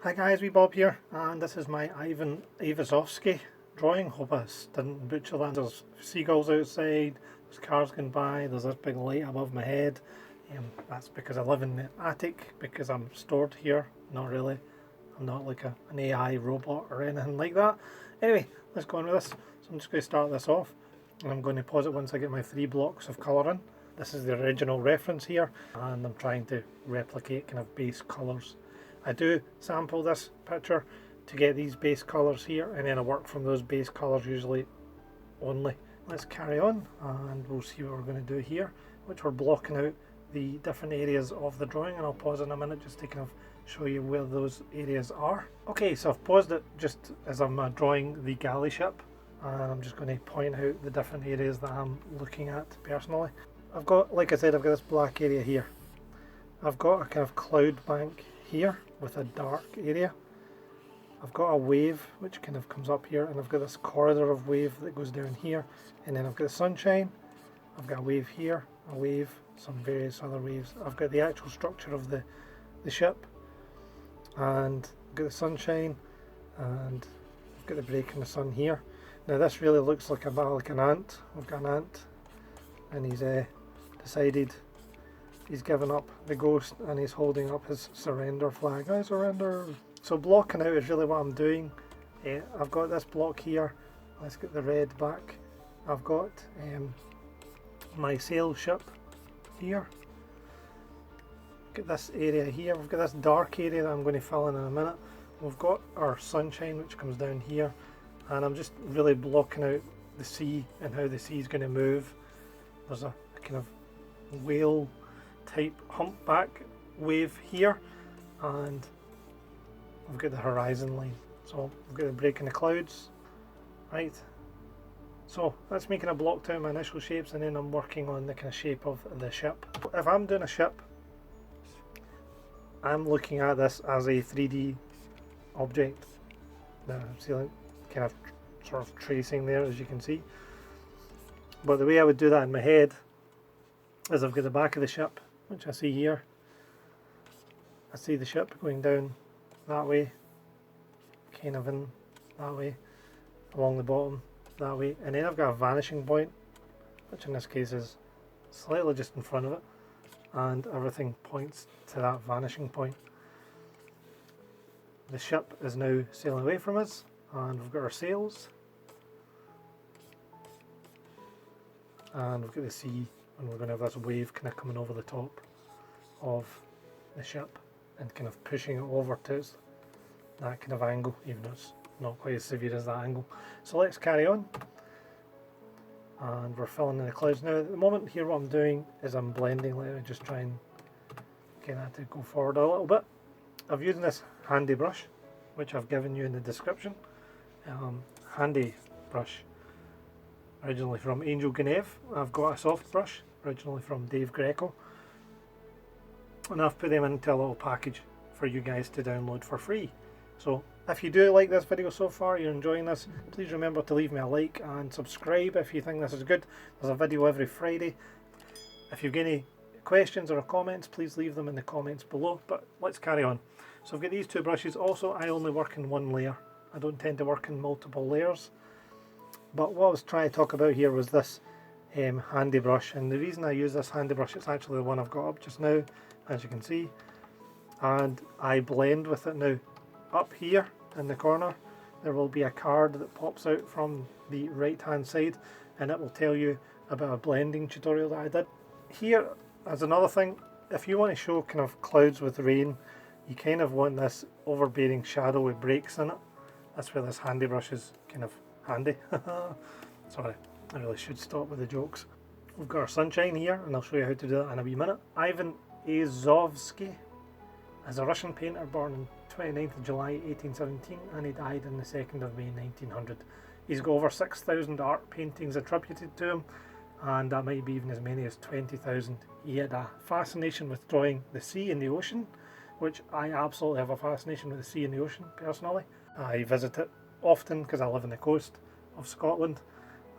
Hi guys, wee Bob here, and this is my Ivan Aivazovsky drawing. Hope I didn't butcher that. There's seagulls outside, there's cars going by, there's this big light above my head. That's because I live in the attic, because I'm stored here. Not really, I'm not like an AI robot or anything like that. Anyway, let's go on with this. So I'm just going to start this off, and I'm going to pause it once I get my 3 blocks of colour in. This is the original reference here, and I'm trying to replicate kind of base colours. I do sample this picture to get these base colours here, and then I work from those base colours usually only. Let's carry on and we'll see what we're going to do here, which we're blocking out the different areas of the drawing, and I'll pause in a minute just to kind of show you where those areas are. Okay, so I've paused it just as I'm drawing the galley ship, and I'm just going to point out the different areas that I'm looking at personally. I've got, like I said, I've got this black area here. I've got a kind of cloud bank here with a dark area. I've got a wave which kind of comes up here, and I've got this corridor of wave that goes down here, and then I've got the sunshine. I've got a wave here, a wave, some various other waves. I've got the actual structure of the ship, and I've got the sunshine, and I've got the break in the sun here. Now this really looks like an ant. We've got an ant, and he's decided he's given up the ghost, and he's holding up his surrender flag. I surrender. So blocking out is really what I'm doing. I've got this block here. Let's get the red back. I've got my sail ship here. Get this area here. We've got this dark area that I'm going to fill in a minute. We've got our sunshine which comes down here, and I'm just really blocking out the sea and how the sea is going to move. There's a kind of whale type humpback wave here, and I've got the horizon line, so I've got the break in the clouds, right? So that's making a blocked out my initial shapes, and then I'm working on the kind of shape of the ship. If I'm doing a ship, I'm looking at this as a 3D object. Now I'm seeing kind of sort of tracing there, as you can see, but the way I would do that in my head is I've got the back of the ship, which I see here. I see the ship going down that way, kind of in that way, along the bottom that way, and then I've got a vanishing point, which in this case is slightly just in front of it, and everything points to that vanishing point. The ship is now sailing away from us, and we've got our sails, and we've got the sea, and we're going to have this wave kind of coming over the top of the ship and kind of pushing it over to that kind of angle, even though it's not quite as severe as that angle. So let's carry on, and we're filling in the clouds now. At the moment here what I'm doing is I'm blending. Let me just try and get that to go forward a little bit. I'm using this handy brush which I've given you in the description. Handy brush, originally from Angel Gnev. I've got a soft brush originally from Dave Greco, and I've put them into a little package for you guys to download for free. So if you do like this video so far, you're enjoying this, please remember to leave me a like and subscribe if you think this is good. There's a video every Friday. If you've got any questions or comments, please leave them in the comments below, but let's carry on. So I've got these 2 brushes. Also, I only work in 1 layer. I don't tend to work in multiple layers. But what I was trying to talk about here was this handy brush, and the reason I use this handy brush, it's actually the one I've got up just now, as you can see, and I blend with it now. Up here in the corner there will be a card that pops out from the right hand side, and it will tell you about a blending tutorial that I did. Here as another thing, if you want to show kind of clouds with rain, you kind of want this overbearing shadow with breaks in it. That's where this handy brush is kind of handy. Sorry, I really should stop with the jokes. We've got our sunshine here, and I'll show you how to do that in a wee minute. Ivan Aivazovsky is a Russian painter born on 29th of July 1817, and he died on the 2nd of May 1900. He's got over 6,000 art paintings attributed to him, and that might be even as many as 20,000. He had a fascination with drawing the sea and the ocean, which I absolutely have a fascination with the sea and the ocean personally. I visit it often because I live on the coast of Scotland,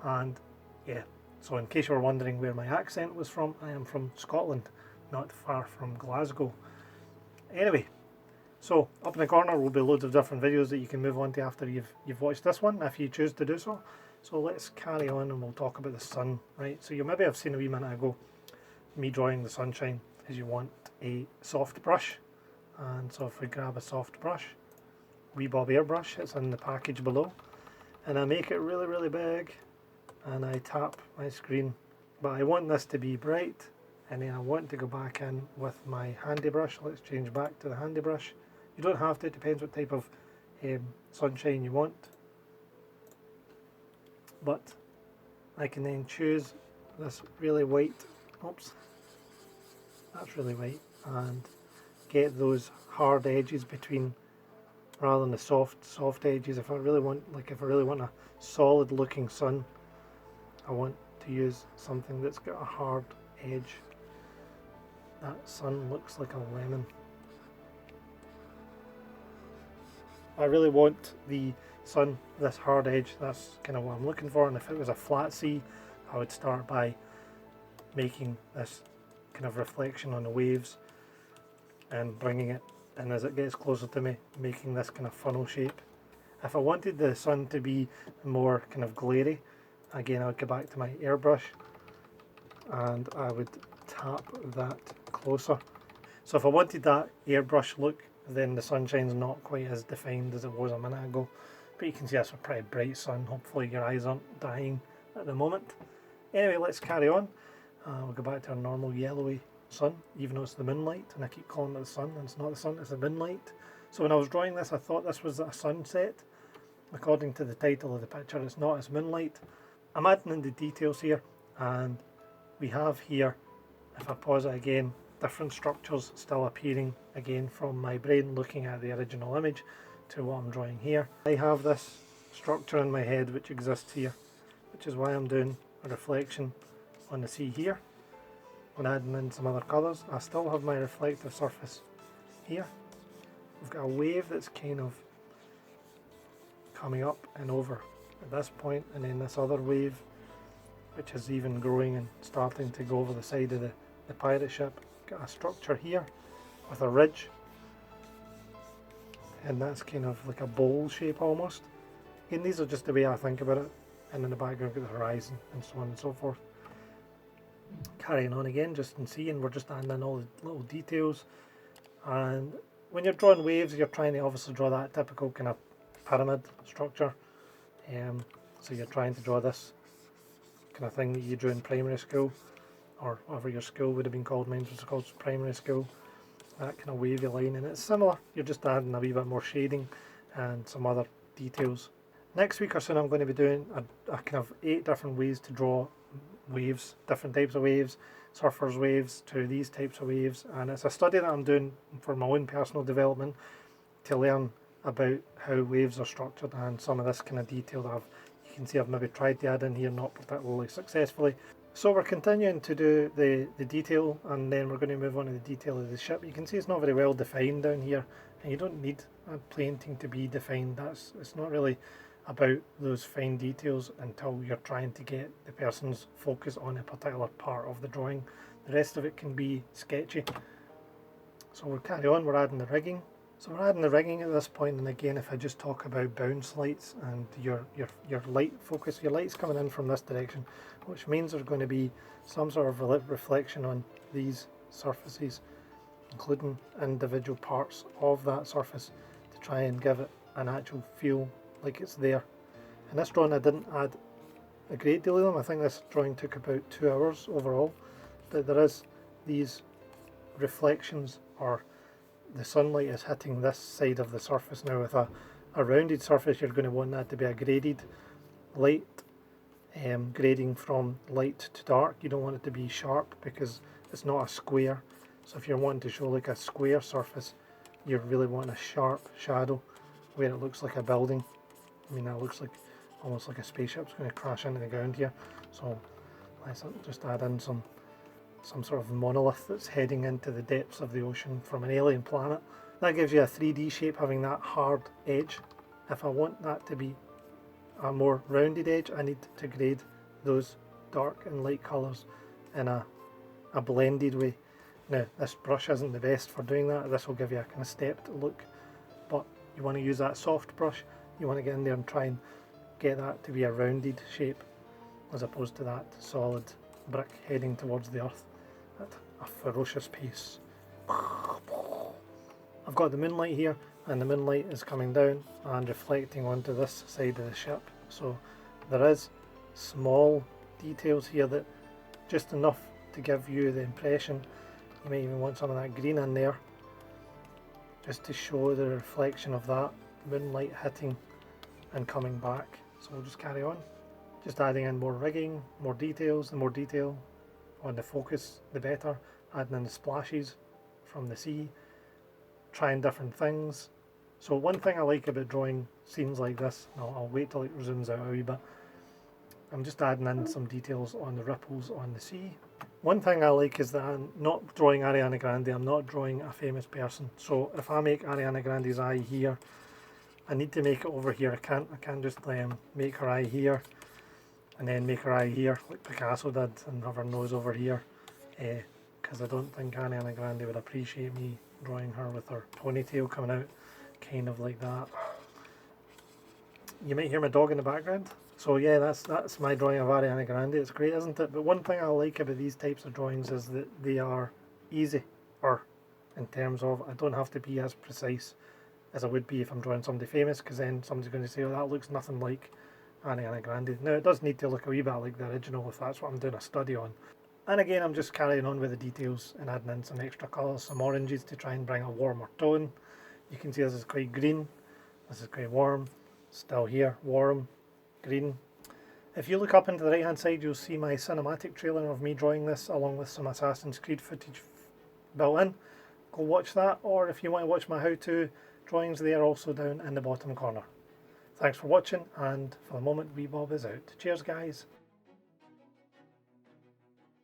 and yeah, so in case you were wondering where my accent was from, I am from Scotland, not far from Glasgow. Anyway, So up in the corner will be loads of different videos that you can move on to after you've watched this one, if you choose to do so. So let's carry on and we'll talk about the sun, right? So you maybe have seen a wee minute ago me drawing the sunshine, is you want a soft brush. And so if we grab a soft brush, wee bob airbrush, it's in the package below, and I make it really, really big and I tap my screen. But I want this to be bright, and then I want to go back in with my handy brush. Let's change back to the handy brush. You don't have to, it depends what type of sunshine you want. But I can then choose this really white, oops, that's really white, and get those hard edges between, rather than the soft edges. If I really want a solid looking sun, I want to use something that's got a hard edge. That sun looks like a lemon. I really want the sun, this hard edge, that's kind of what I'm looking for. And if it was a flat sea, I would start by making this kind of reflection on the waves and bringing it, and as it gets closer to me, making this kind of funnel shape. If I wanted the sun to be more kind of glary, again I would go back to my airbrush and I would tap that closer. So if I wanted that airbrush look, then the sunshine's not quite as defined as it was a minute ago. But you can see that's a pretty bright sun. Hopefully your eyes aren't dying at the moment. Anyway, let's carry on. We'll go back to our normal yellowy sun, even though it's the moonlight, and I keep calling it the sun, and it's not the sun, it's the moonlight. So when I was drawing this, I thought this was a sunset. According to the title of the picture, it's not, it's moonlight. I'm adding in the details here, and we have here, if I pause it again, different structures still appearing again from my brain looking at the original image to what I'm drawing here. I have this structure in my head which exists here, which is why I'm doing a reflection on the sea here. When adding in some other colours, I still have my reflective surface here. We've got a wave that's kind of coming up and over at this point, and then this other wave which is even growing and starting to go over the side of the pirate ship. Got a structure here with a ridge, and that's kind of like a bowl shape almost. And these are just the way I think about it, and in the background we've got the horizon and so on and so forth. Carrying on again, just in sea, and we're just adding in all the little details. And when you're drawing waves, you're trying to obviously draw that typical kind of pyramid structure. So you're trying to draw this kind of thing that you drew in primary school, or whatever your school would have been called. Mine was called primary school. That kind of wavy line, and it's similar. You're just adding a wee bit more shading and some other details. Next week or so, I'm going to be doing a kind of 8 different ways to draw waves, different types of waves, surfers waves to these types of waves, and it's a study that I'm doing for my own personal development to learn about how waves are structured, and some of this kind of detail that you can see I've maybe tried to add in here, not particularly successfully. So we're continuing to do the detail, and then we're going to move on to the detail of the ship. You can see it's not very well defined down here, and you don't need a painting to be defined. It's not really about those fine details until you're trying to get the person's focus on a particular part of the drawing. The rest of it can be sketchy. So we'll carry on, we're adding the rigging. So we're adding the rigging at this point, and again, if I just talk about bounce lights and your light focus, your light's coming in from this direction, which means there's going to be some sort of reflection on these surfaces, including individual parts of that surface, to try and give it an actual feel like it's there. In this drawing I didn't add a great deal of them. I think this drawing took about 2 hours overall, but there is these reflections, or the sunlight is hitting this side of the surface. Now with a rounded surface, you're going to want that to be a graded light, grading from light to dark. You don't want it to be sharp because it's not a square. So if you're wanting to show like a square surface, you really want a sharp shadow where it looks like a building. I mean, that looks like almost like a spaceship's going to crash into the ground here. So let's just add in some sort of monolith that's heading into the depths of the ocean from an alien planet. That gives you a 3D shape, having that hard edge. If I want that to be a more rounded edge, I need to grade those dark and light colours in a blended way. Now this brush isn't the best for doing that, this will give you a kind of stepped look, but you want to use that soft brush. You want to get in there and try and get that to be a rounded shape as opposed to that solid brick heading towards the earth at a ferocious pace. I've got the moonlight here, and the moonlight is coming down and reflecting onto this side of the ship, so there is small details here that just enough to give you the impression. You might even want some of that green in there just to show the reflection of that moonlight hitting and coming back. So we'll just carry on, just adding in more rigging, more details. The more detail on the focus the better, adding in the splashes from the sea, trying different things. So one thing I like about drawing scenes like this, I'll wait till it zooms out a wee bit, I'm just adding in some details on the ripples on the sea. One thing I like is that I'm not drawing Ariana Grande, I'm not drawing a famous person. So if I make Ariana Grande's eye here, I need to make it over here. I can't just make her eye here and then make her eye here like Picasso did and have her nose over here, because I don't think Ariana Grande would appreciate me drawing her with her ponytail coming out kind of like that. You might hear my dog in the background. So yeah, that's my drawing of Ariana Grande. It's great, isn't it? But one thing I like about these types of drawings is that they are easy, or in terms of I don't have to be as precise as I would be if I'm drawing somebody famous, because then somebody's going to say, oh, that looks nothing like Ariana Grande. Now it does need to look a wee bit like the original if that's what I'm doing a study on. And again, I'm just carrying on with the details and adding in some extra colours, some oranges to try and bring a warmer tone. You can see this is quite green, this is quite warm, still here, warm, green. If you look up into the right hand side, you'll see my cinematic trailer of me drawing this along with some Assassin's Creed footage built in. Go watch that, or if you want to watch my how-to drawings, they are also down in the bottom corner. Thanks for watching, and for the moment, Wee Bob is out. Cheers guys.